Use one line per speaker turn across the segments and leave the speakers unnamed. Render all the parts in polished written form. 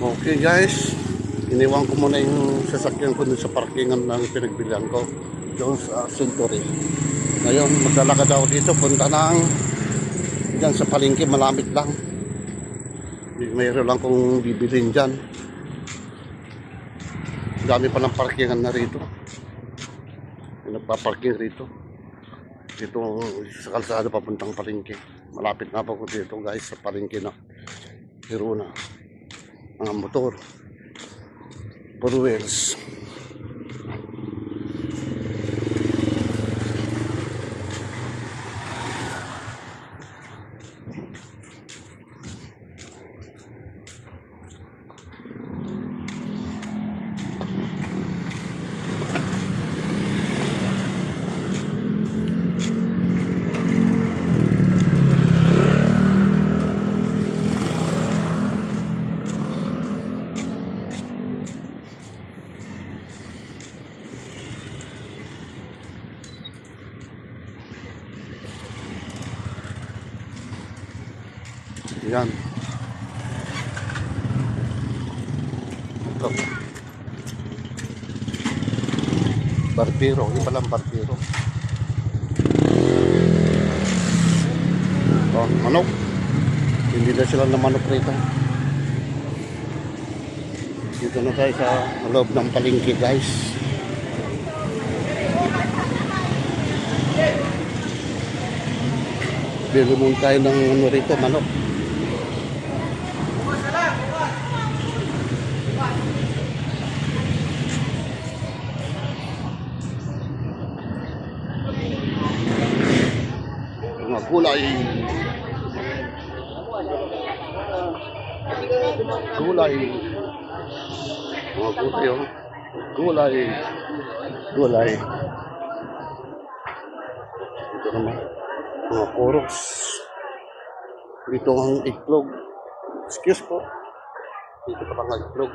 Okay guys, iniwan ko muna yung sasakyan ko dun sa parkingan ng pinagbilihan ko doon sa Century. Ngayon maglalakad ako dito, punta ng dyan sa palengke, malapit lang. Mayroon lang kong bibilhin dyan. Dami pa ng parkingan na rito. Nagpaparking rito. Dito sa kalsada papuntang palengke. Malapit na po ko dito guys sa palengke na Hiruna. Mga motor, 4 wheels. Yan. Ito. Barbero. Hindi palang barbero. Oh, manok. Hindi na sila na manok rito. Dito na tayo sa loob ng palengke guys. Bili muna tayo ng ano rito, manok. Mga gulay. Gulay. Mga gulay, oh. Gulay. Gulay. Ito naman. Mga koros. Dito ang itlog. Excuse po. Dito pa lang ang itlog.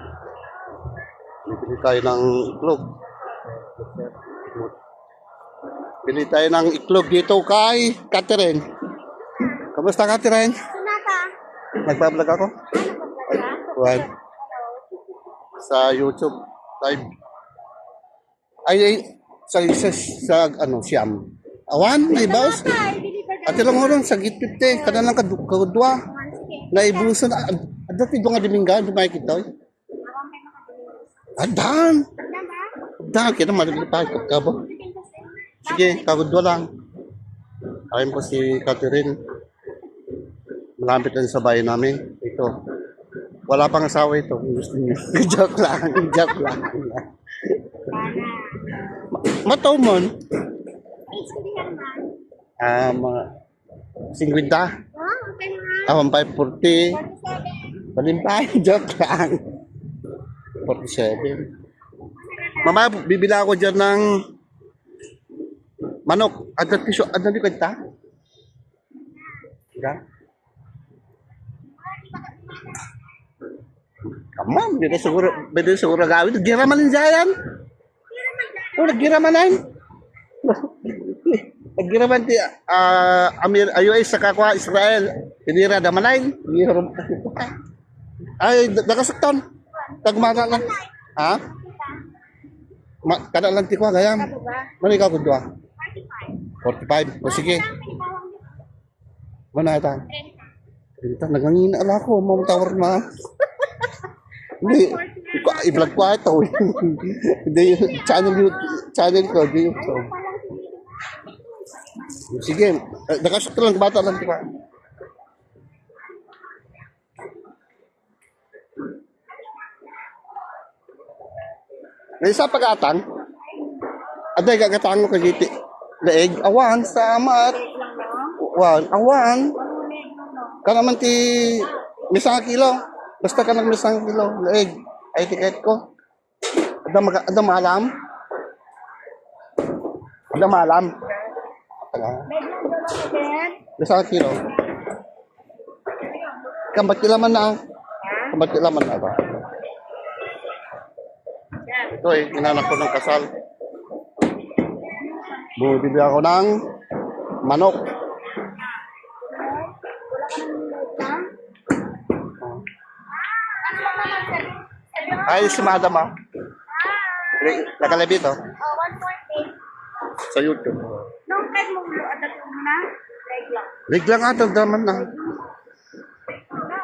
Bili tayo ng itlog. Bili tayo ng itlog dito kay Catherine. Kamusta Catherine?
Sunata.
Nagpa-vlog ako? Well, sa YouTube live. Ay sa ano siyam. Awan, may bawas. Ate lang oron sa gitpit kada lang kadwa. Naibuson adto ti nga dimingga dumay kitoy. Adan. Adan kita malipay ko kabo. Sige, kagudwa lang. Ayun po si Catherine. Malapit lang sa bahay namin. Ito. Wala pang asawa ito. Gusto niyo. Joke lang. Joke lang. Mataw mo. Mga 50. Ah, 540. Balimpay. Joke lang. 47. Mamaya, bibila ako dyan ng manok. Adat di kwenta? Diba? Kamam, hindi siguro gawin. Naggiraman din dyan. Naggiraman din. Naggiraman din. US sa kakwa Israel. Pinira damanayin. Ay, nakasaktan. Tagmana lang. Ha? Kada lang tikwa, gayam. Mano ikaw kudwa? 45. O sige. Mana ito? Ito, nagangina ala ko. Mamutawar na. Hindi. I-vlog ko ito. Hindi yung channel ko. Hindi yung so. Sige. Nakasakta lang. Bata lang. Diba? May isa pag-atang. Aday, gagatang mo kagiti. Leeg, awan, samat. Awan. Kanaman ti misang kilo. Basta ka ng misang kilo. Leeg, ay tiket ko. Ada maalam. Ada maalam. Misang kilo. Kambat kilaman na. Kambat kilaman na ba? Ito inanak ko ng kasal. Bumibili ako ng manok. Ay, si Madam ah. Nakalabi to.
1.8.
Sa YouTube.
Nung kahit mo adapt mo na, like lang.
Lig lang ata, daman na.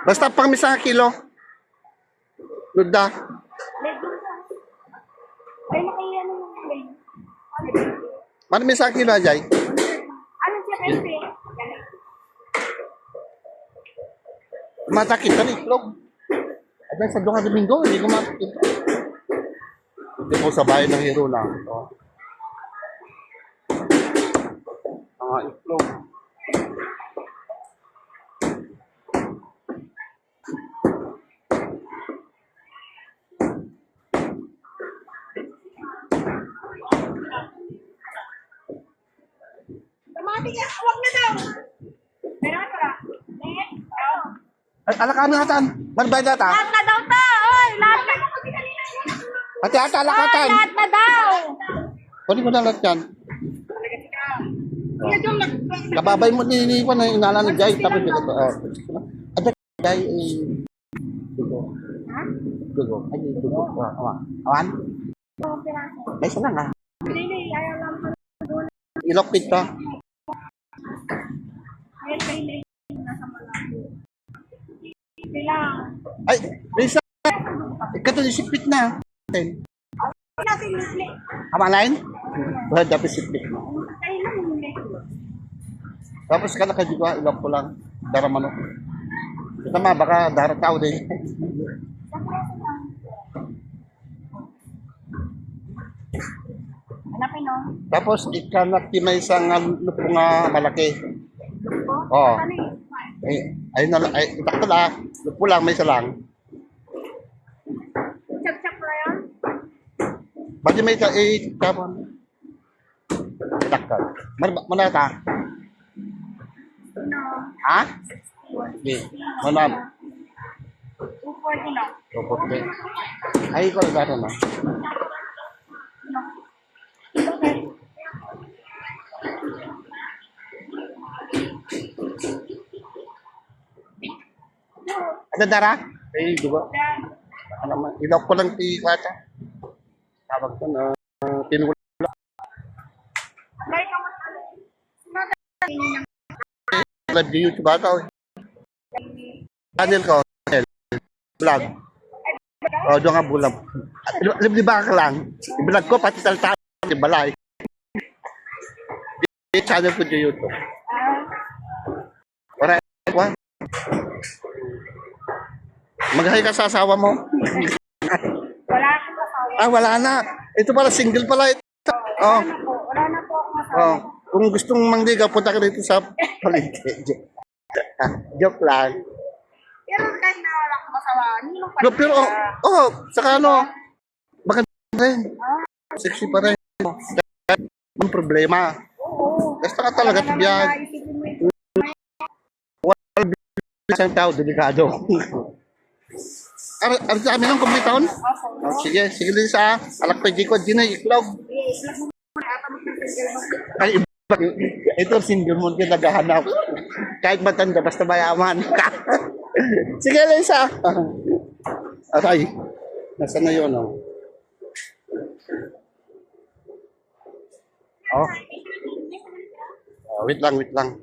Basta pang isang kilo. Luda.
Leg lang ka. Ay, nakaiya na yung leg.
Ano may isang kilo, Ajay?
Ano siya kasi?
Matakit ka ni itlog. Ajay, sa doon ka Domingo, hindi ko matakit. Hindi ko sa bahay ng hero lang. Ito. Mga itlog.
Tumati ka, huwag na daw. Meron ka. Net.
Ay, alakanan natin. Manbay natin.
Lahat na daw to. Oy, lahat na.
Pati ata alakatan.
Lahat na daw.
Kunin ko na lahat yan. Kababay mo niniwan na inala ni Jai. Tapos dito. Ada Jai. Dugo.
Ha?
Dugo. Ay, dugo. Awan. Ay, sana nga.
Hindi, ayaw lang ko.
Ilokpit ka.
Ayun, kayo nasa Malabo. Kailangan.
Ay, Lisa. Ikato sipit na.
Natin nili.
Ama line? Wala dapat sipit na.
Kayo lang nili.
Tapos ka nakadiba, ilok ko lang. Dara manok. Ito ma, baka dara tao din.
Hanapin no?
Tapos ikanakti may isang lupo nga malaki. Oo.
Ano yun?
Ay, itakto lang. Lupo lang, may isa lang.
Chap-chap na yun?
Bakit may isa, tapon. Itakto. Manata.
No.
Ha? Hindi. Manab.
240 no?
Puputi. Ay, ko lang gano'n, no?
Okay.
Ada darah? Ay, dugo.
Then,
Ano man, ilok ko lang ti kwata. Tawag ko na tinulog.
like naman ano? Sinadali ng
Live di YouTube ata. Channel ko. Vlog. Oh, doon nga bulag. Libre ba ka lang? I-vlog ko, pati salta. Di balay. Channel ko di YouTube. Para ko. Mag-hi ka sa asawa mo.
wala akong asawa.
Ah, wala na. Ito pala, single pala ito. Oh.
Wala na po akong asawa.
Oh. Kung gustong mangligaw, punta ka dito sa palengke. Joke lang.
Pero kahit na wala akong asawa, hindi mo pa
No, pero, saka ano, maganda rin. Sexy pa rin. Ang problema.
Oo.
Basta ka talaga tibiyag.
Naisipin mo ito.
Isang tao, delikado. Ano sa amin ng kumplitaon? Oh, sige, sige din sa alakpay ko, di na iklog.
Islag mo muna ata magpapagil mo.
Ay, iba. Ito, single mo ka naghahanap. Kahit matanda, basta mayaman. Sige, Lisa. Aray, nasa na yun, oh. Oh. Wait lang, wait lang.